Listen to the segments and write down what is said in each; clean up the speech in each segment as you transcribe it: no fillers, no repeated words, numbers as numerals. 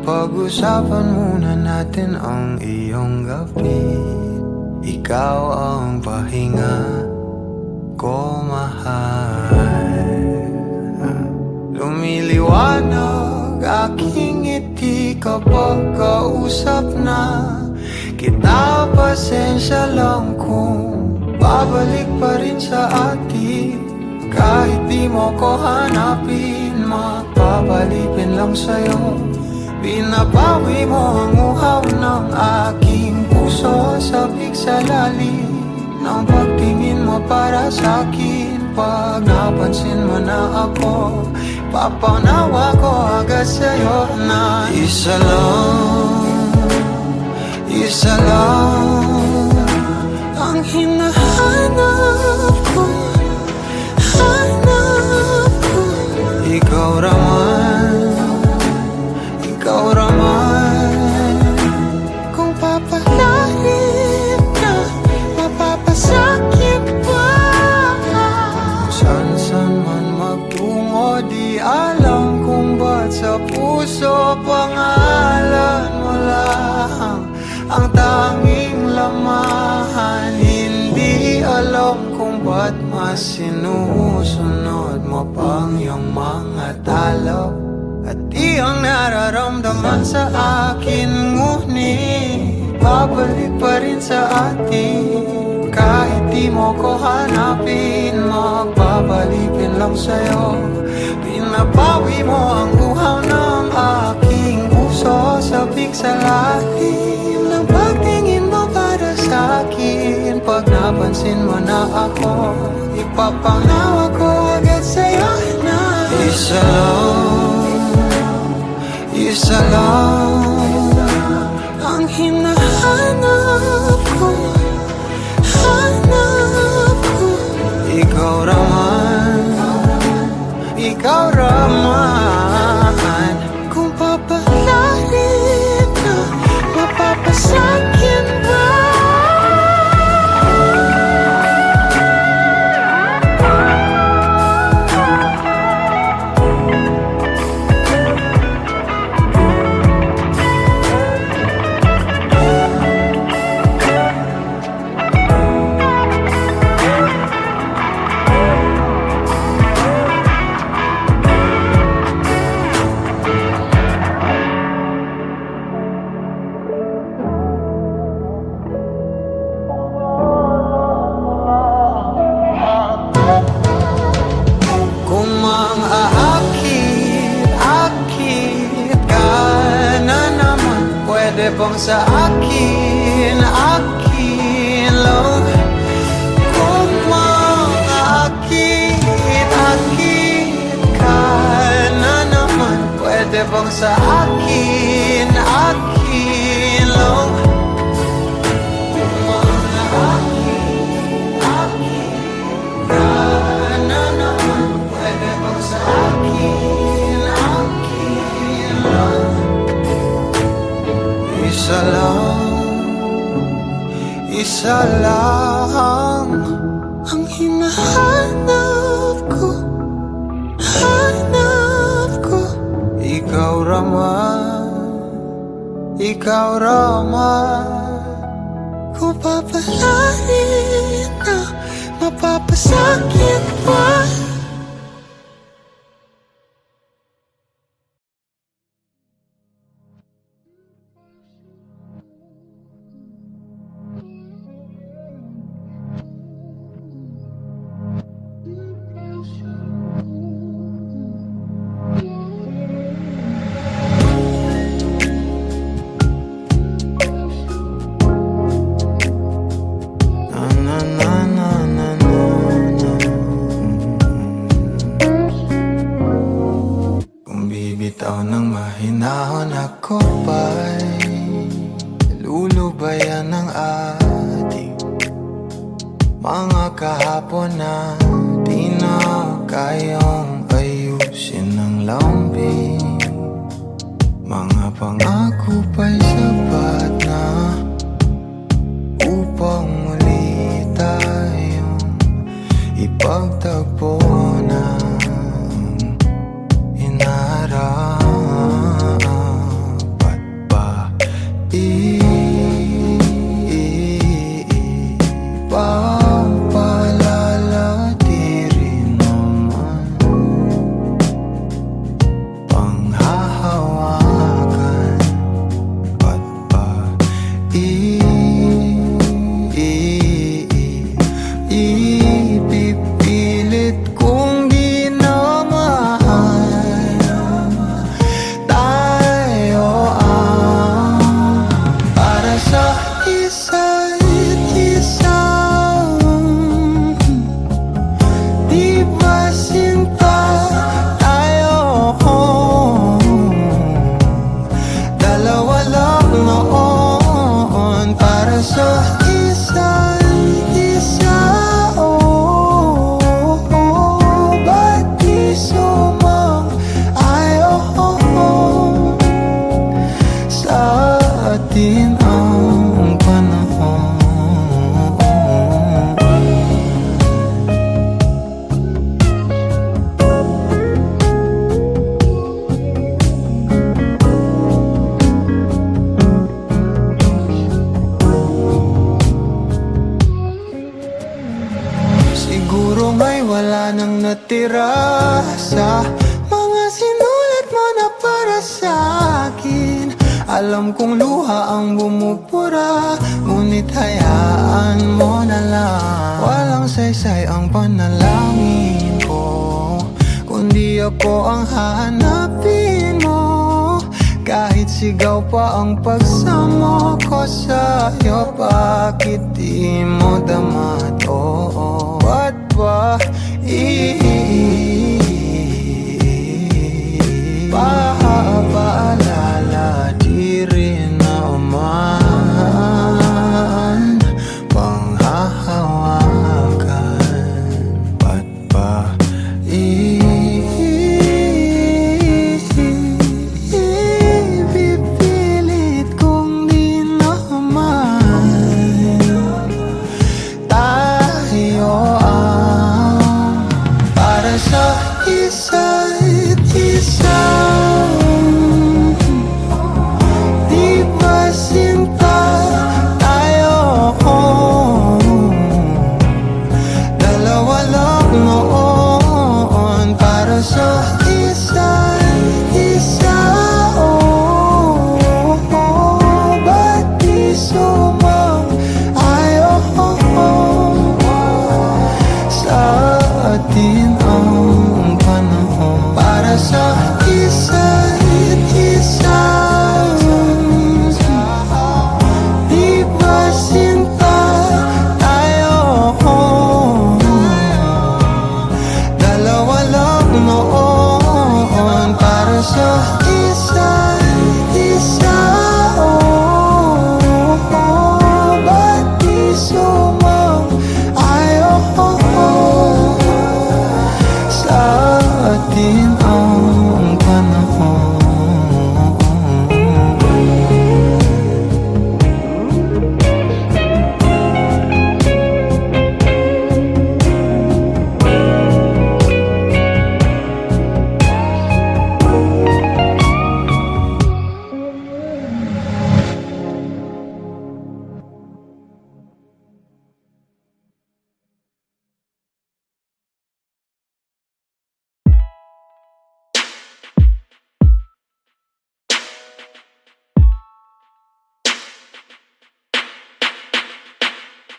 Pag-usapan muna natin ang iyong gabi. Ikaw ang pahinga ko, mahal. Lumiliwanag aking ngiti kapag kausap na kita. Pasensya lang kung babalik pa rin sa atin. Kahit di mo ko hanapin, magpapalipin lang sa'yo. Binabawi mo ang uhaw ng aking puso, sabik sa lalim ng pagtingin mo para sa'kin. Pag napansin mo na ako, papanawa ko agad sa'yo na isa lang ang hinahanap ko, hanap ko. Ikaw raman, kung papalalim na, mapapasakit pa. San man magtungo, di alam kung ba't sa puso pangalan mo lang ang tanging lamahan. Hindi alam kung ba't mas sinusunod mo pang iyong mga talo at iyong nararamdaman sa akin. Ngunit babalik pa rin sa atin. Kahit di mo ko hanapin, magbabalipin lang sa'yo. Pinabawi mo ang uhaw ng aking puso, sabik sa lalim ng pagtingin mo para sa'kin. Pag napansin mo na ako, ipapanawa ko agad sa'yo na isa lang ang hinahanap ko, hanap ko. Ikaw raman, kung papalalim na, mapapasakit ba? Pwede bang sa akin lang? Kung makaakit ka na naman, pwede bang sa akin lang? Kung makaakit ka na naman, pwede bang sa akin lang? Isa lang ang hinahanap ko, hanap ko. Ikaw raman, kung papalarin na, mapapasakit pa. Bitaw ng mahinahon ako ba'y lulubayan ng Mga kahapon na di na kayang ayusin ng lambing. Mga pangako pa'y sapat na upang muli tayong ipagtagpo ng inarapat pa. Ipapalala di rin naman panghahawakan at pa ipipilit kong di na mahal. Tayo ang para sa isa't isa. Di ba sinta tayo? Dalawa lang noon para sa isa't isa. Ba't di sumang-ayon sa atin ang panahon? Siguro nga'y wala nang natira sa mga sinulat mo na para sa akin. Alam kong luha ang bumubura, ngunit hayaan mo na lang. Walang saysay ang panalangin ko, kundi ako ang hahanapin mo. Kahit sigaw pa ang pagsamo ko sa'yo, bakit di mo dama to? Ba't ba paalala di rin naman panghahawakan? Ba't ba ipipilit kong di naman tayo ang para sa isa't isa? Di ba sinta tayo? Dalawa lang noon para sa isa't isa. Ba't di sumang-ayon sa atin ang panahon para sa isa't isa? Di ba sinta tayo? Dalawa lang noon para sa isa't isa. Ba't di sumang-ayon sa atin ang panahon?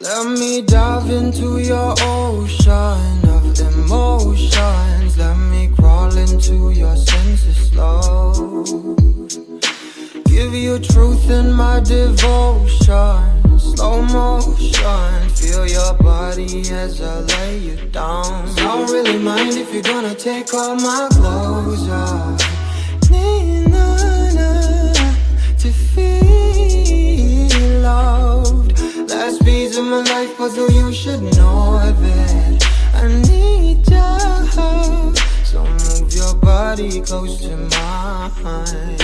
Let me dive into your ocean of emotions. Let me crawl into your senses slow. Give you truth in my devotion. Slow motion. Feel your body as I lay you down. Don't really mind if you're gonna take all my clothes off. To feel loved. Last piece of my life, but so you should know that I need ya. So move your body close to mine.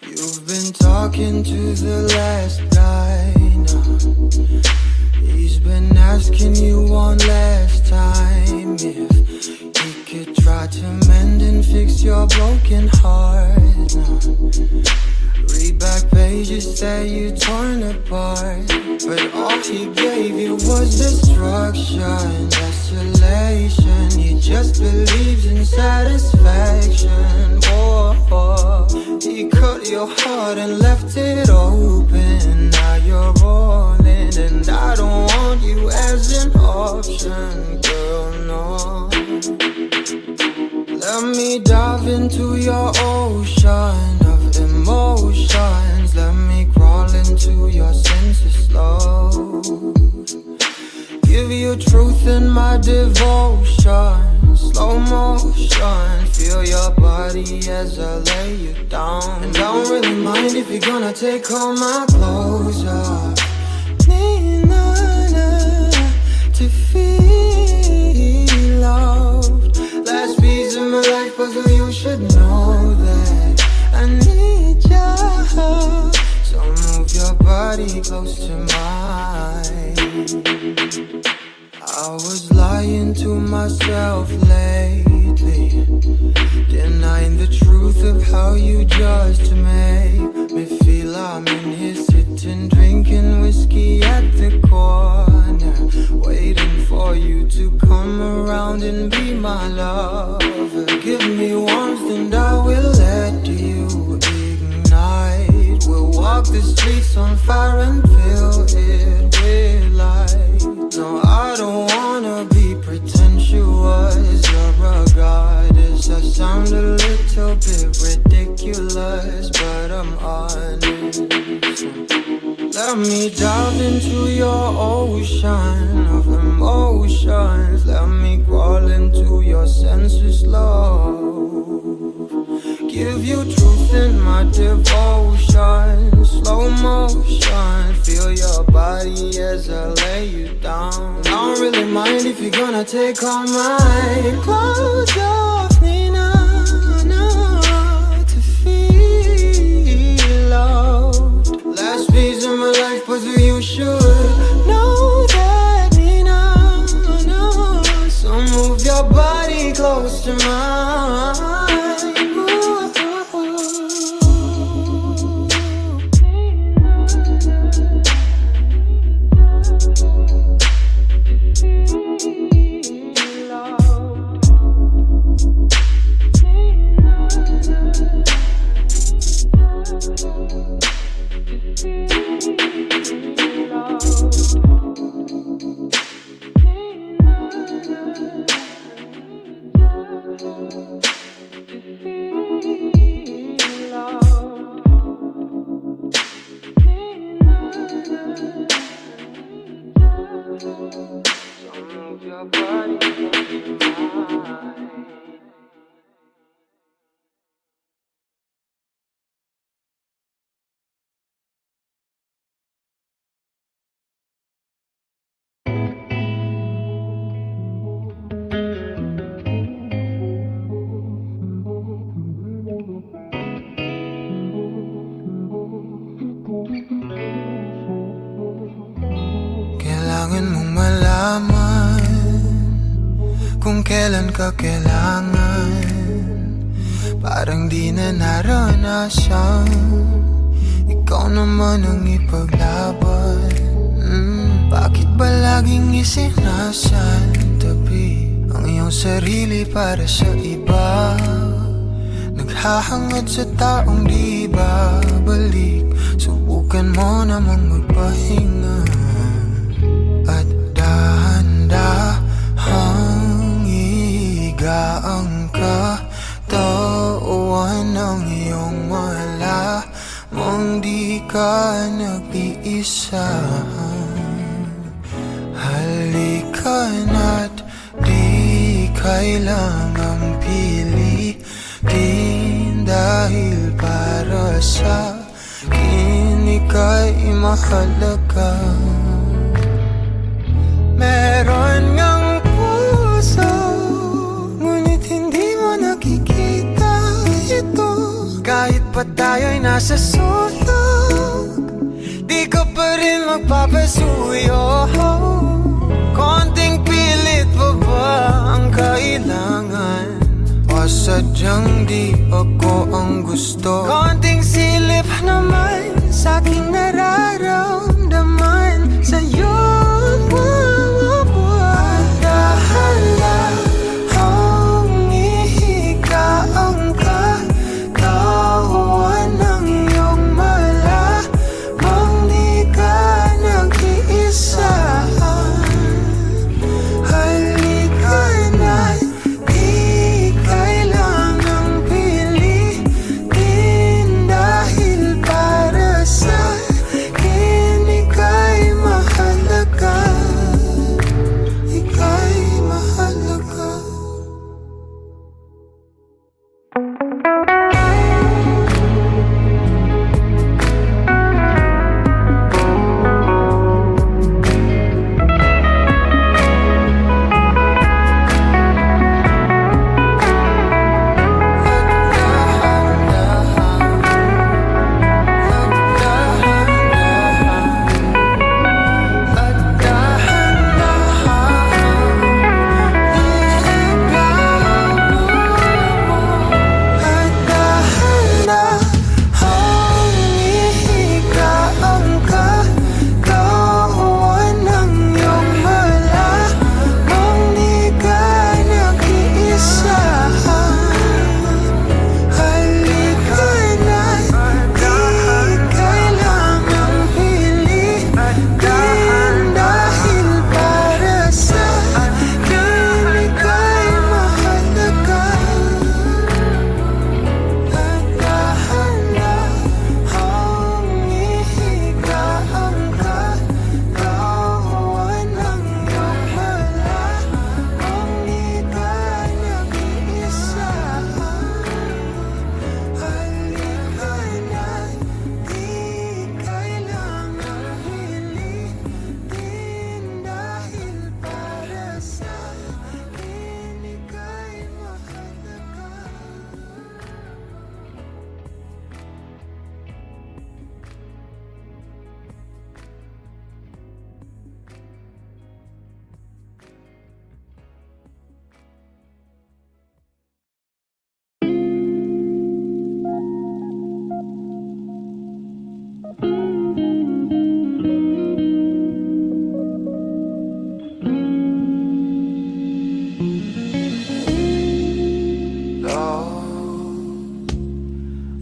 You've been talking to the last guy now. He's been asking you one last time if he could try to mend and fix your broken heart now. Read back pages that you torn apart, but all he gave you was destruction, desolation. He just believes in satisfaction. Oh, he cut your heart and left it open. Now you're rolling, and I don't want you as an option, girl, no. Let me dive into your ocean of emotions. Let me crawl into your senses slow. Give you truth in my devotion. Slow motion. Feel your body as I lay you down. And I don't really mind if you're gonna take all my clothes off. Need none to feel loved. Last piece of my life, but so you should know that I need ya. So move your body close to mine. I was lying to myself lately, denying the truth of how you just make me feel. I'm in here sitting, drinking whiskey at the corner, waiting for you to come around and be my lover. Give me warmth and I will let you ignite. We'll walk the streets on fire and fill it with light. No, I don't wanna be pretentious or a goddess. I sound a little bit ridiculous, but I'm honest. Let me dive into your ocean of emotions. Let me crawl into your senses, love. Give you truth in my devotion. Slow motion. Feel your body as I lay you down. I don't really mind if you're gonna take all my clothes off me now, to feel loved. Last piece of my life, but you should know that me now. So move your body close to mine. Kailangan mong malaman kung kailan ka kailangan. Parang di na naranasan, ikaw naman ang ipaglaban. Bakit ba laging isinasantabi ang iyong sarili para sa iba? Naghahangad sa taong di babalik. Subukan mo namang magpahinga at dahan-dahang igaang katawan ng iyong malamang di ka nag-iisa. Halika na't di kailangang pilitin, dahil para sa akin ika'y mahalaga. Meron ngang puso, ngunit hindi mo nakikita ito. Kahit pa tayo'y nasa sulok, di ka pa rin magpapasuyo. Konting pilit pa ba ang kailangan? O sadyang di ako ang gusto? Konting silip naman sa aking nararamdaman sa'yo. Dahan-dahan humihiga ang katawan ng iyong malamang di ka nag-iisa. Halika na't di kailangang pilitin, dahil para sa'kin ika'y mahalaga. Ika'y mahalaga.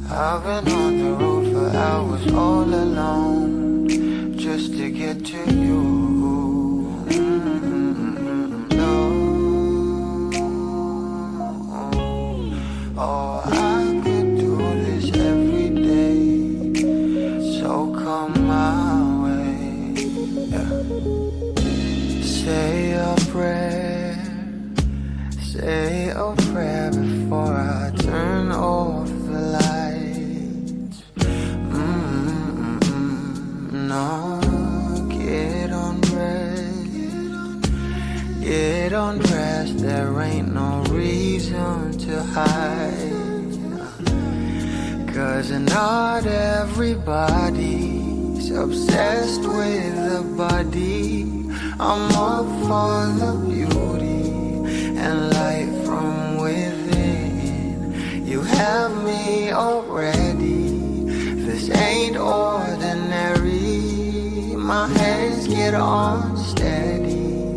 I've been on the road for hours all alone, just to get to you. No. Oh, I could do this every day, so come my way. Yeah. Say a prayer, say a prayer before I turn off the light. No, get undressed, there ain't no reason to hide. 'Cause not everybody's obsessed with the body. I'm up for the beauty and light from within. You have me already, this ain't ordinary. My hands get on steady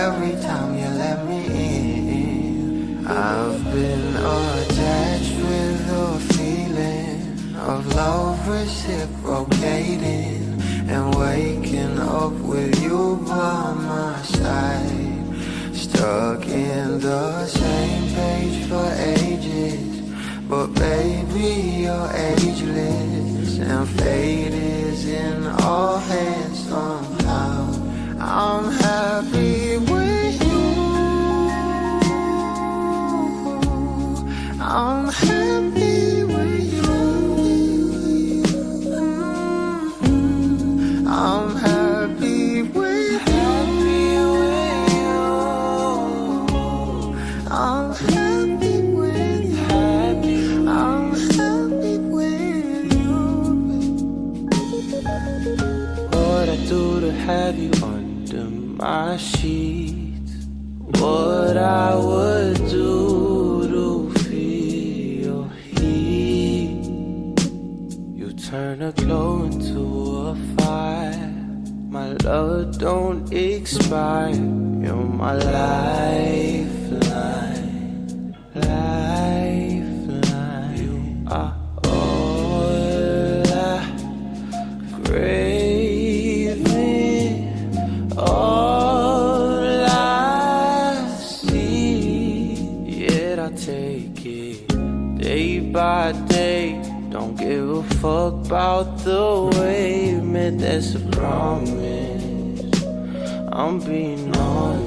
every time you let me in. I've been attached with the feeling of love reciprocating, and waking up with you by my side. Stuck in the same page for ages, but baby, you're ageless, and fate is in our hands somehow. I'm happy with you, I'm happy with you, I'm happy with you. What I do to have you under my sheets, what I would do to feel your heat. You turn a glow into a fire. My love don't expire. You're my lifeline, lifeline. You are all I craving, all I see. Yet I take it day by day. Don't give a fuck about the way you meant. That's a promise. I'm being honest.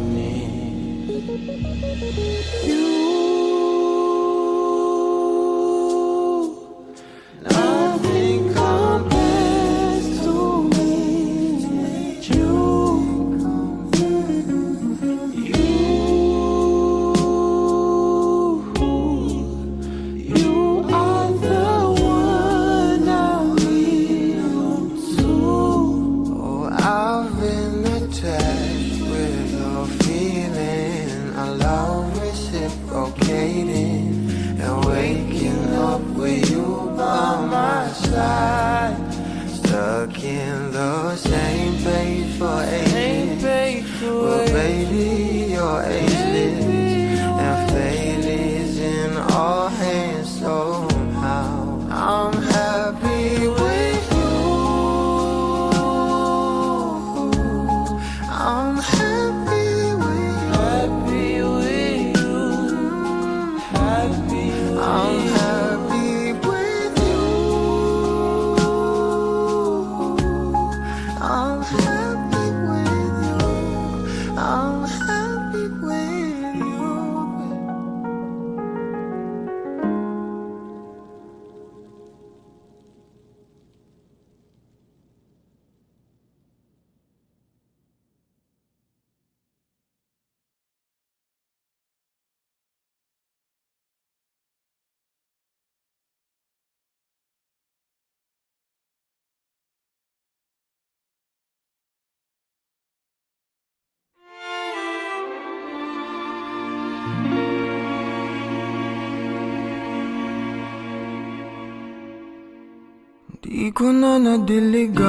Nothing compares to me. You are the one I live to. Oh, I've been attached with your feeling. I love reciprocating and waking up with you by my side. Stuck in the same page for ages. But baby, you're ageless, and fate is in all hands somehow. I'm happy with you. I'm happy with you. Happy with you. Happy with I'm you. happy with you. I'm happy with you. I'm happy with you. Di ko na nadiligan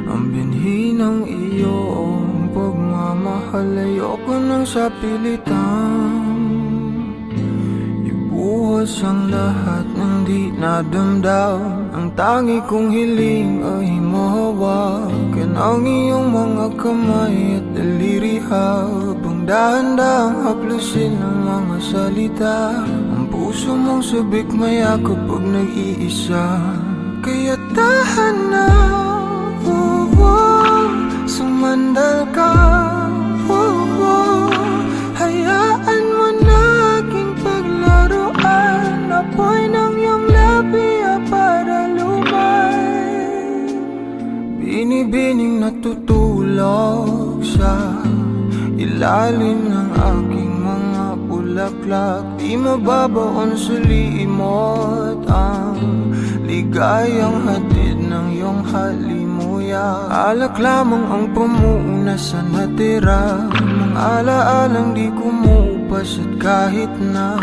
ang binhi ng iyong pagmamahal. Ayoko nang sa pilitan ibuhos ang lahat ng di nadamdam. Ang tangi kong hiling ay mahawakan ang iyong mga kamay at daliri, habang dahan-dahang haplusin ang mga salita. Ang puso mong sabik maya kapag nag-iisa. Kaya tahan na, sumandal ka, hayaan mo na aking paglaruan. Apoy ng iyong labi para lumay, binibining natutulog sa ilalim ng aking mga bulaklak. Di mababaon sa limot ang ligayang hatid ng iyong halimuyak. Alak lamang ang pamuuna sa natira, mga alaalang di kumupas. At kahit na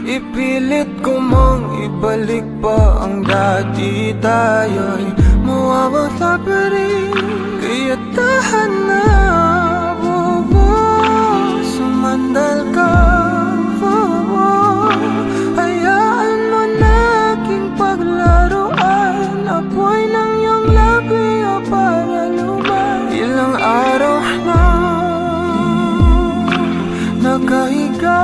ipilit ko mang ibalik pa ang dati, tayo'y mawawala pa rin. Kaya tahan na, sumandal ka, hayaan mo na aking paglaruan. Apoy ng iyong labi para lumay. Ilang araw na nakahiga,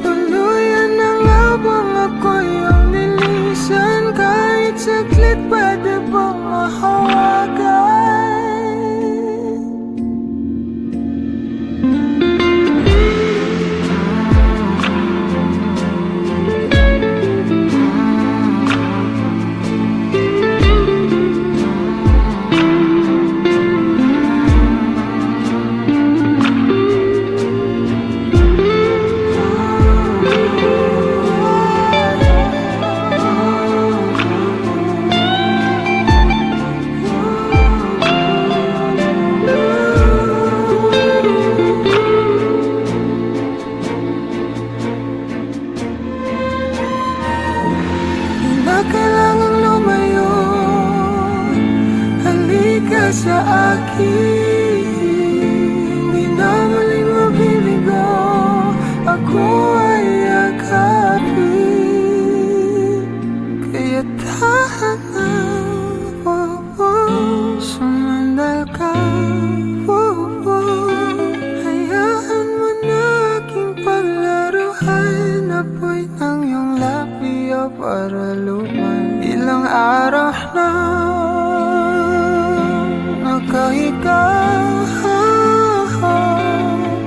tuluyan ang habang ako'y ang nilisan. Kahit saglit pwede bang mahawagan? sa akin. Di na muling mabibigo, ako ay yakapin. Kaya tahan na, sumandal ka, hayaan mo na aking paglaruan. Apoy ng iyong labi para lumay. Ilang araw na nakahiga,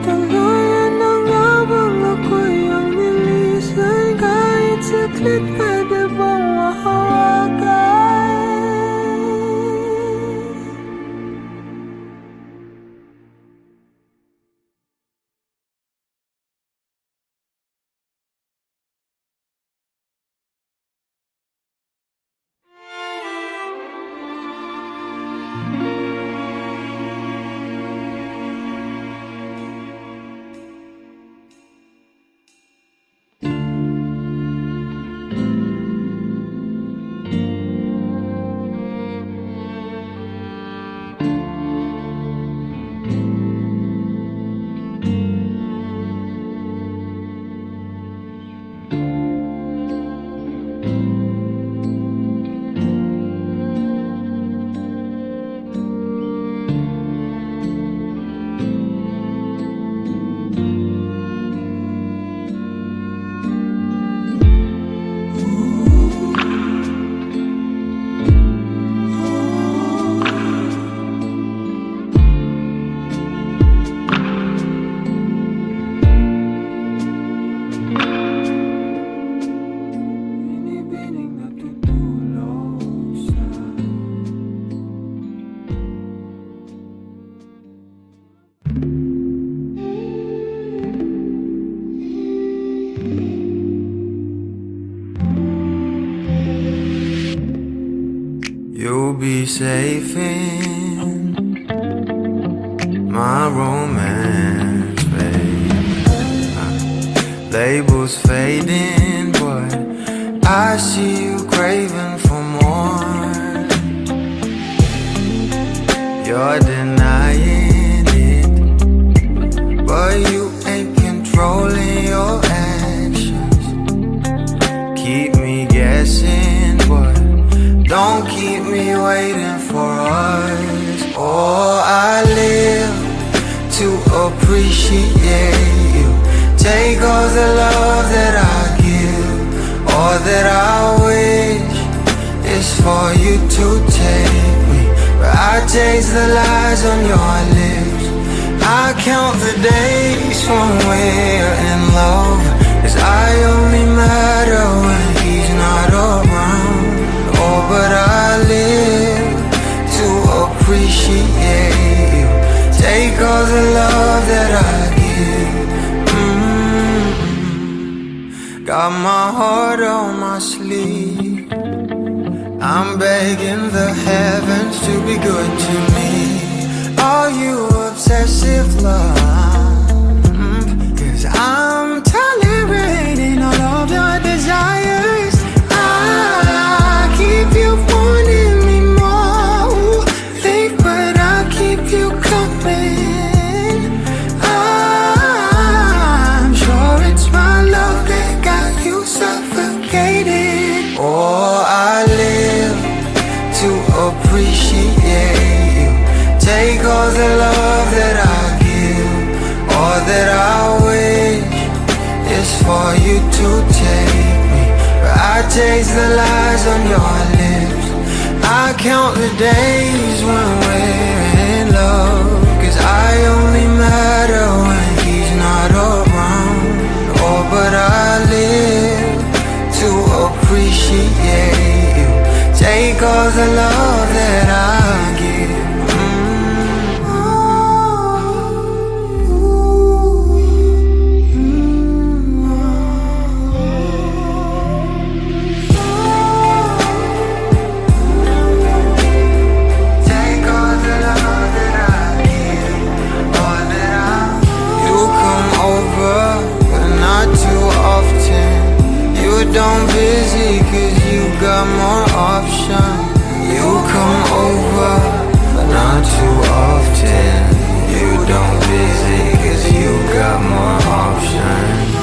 tuluyan na nga bang ako'y ang nilisay? Kahit saglit pwede bang mahawagan? You'll be safe in my romance, babe. Labels fading, but I see you craving for more. You're denying it, but you ain't controlling your actions. Keep me guessing, but don't keep me waiting for us. Oh, I live to appreciate you. Take all the love that I give, all that I wish is for you to take me. But I taste the lies on your lips. I count the days when we're in love, 'cause I only matter when he's not around. Oh, but I live to appreciate you. Take all the love that I give. Got my heart on my sleeve. I'm begging the heavens to be good to me. Are you obsessive love? 'Cause I'm tolerating all of your desires. I keep you wanting me more. Ooh, late, but I'll keep you coming. I'm sure it's my love that got you suffocated. Oh, I live to appreciate you. Take all the love that I give, all that I wish is for you to take me. But I taste the lies on your lips. I count the days when we're in love, 'cause I only matter when he's not around. Oh, but I live to appreciate you. Take all the love that I give. Don't busy, 'cause you got more options. You come over, but not too often. You don't visit 'cause you got more options.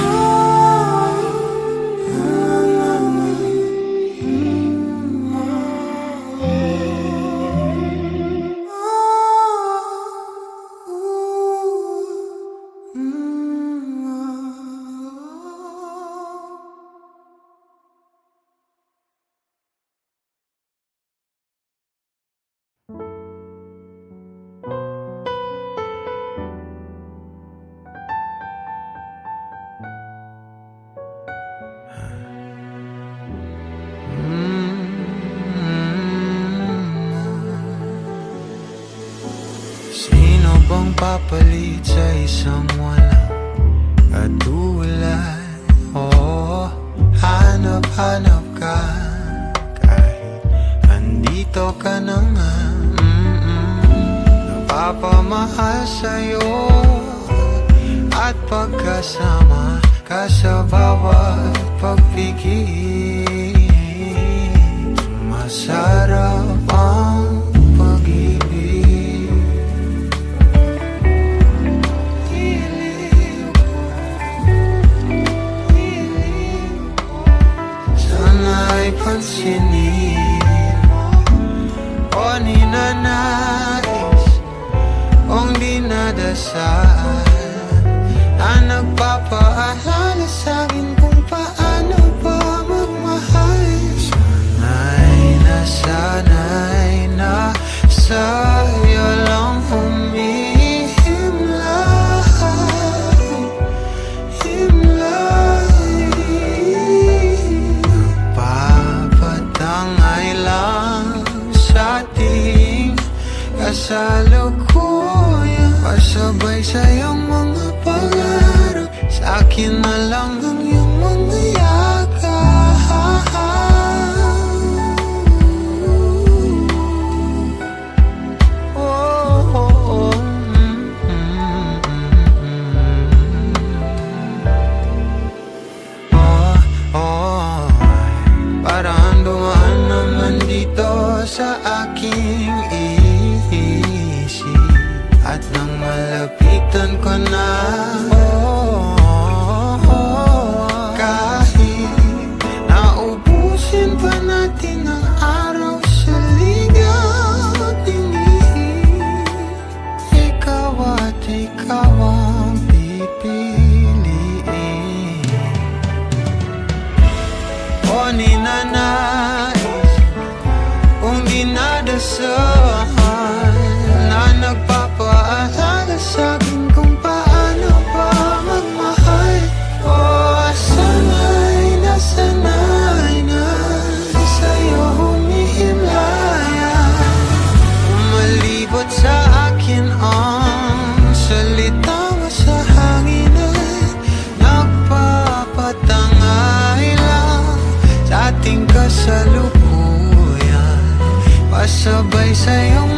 Sino bang papalit sa isang walang katulad? Oh, hanap-hanap ka kahit andito ka na nga. Napapamahal sa'yo at pagkasama ka sa bawat pagpigil. Masarap ang pag-ibig. Sana'y pansinin mo o ninanais kung dinadasal na nagpapaalala sa'kin kung paano ba magmahal. Sana'y na sa'yo lang papatangay lang sa ating kasalukuyan. Pasabay sa'yong mga pangarap, sa'kin na lang ang iyong mga yakap. Parang dumaan naman dito sa aking isip, at nang malapitan ko na, kahit naubusin pa natin ang araw sa ligaw at tingin, ikaw at ikaw ang pipiliin. O ninanais kung dinadasal na nagpapaalala sa'kin kung paano ba magmahal. O sana'y na sa'yo humihimlayan. Umalibot sa akin ang salita mo sa hangin at nagpapatangay lang sa ating kasalukuyan. Pasabay sa'yong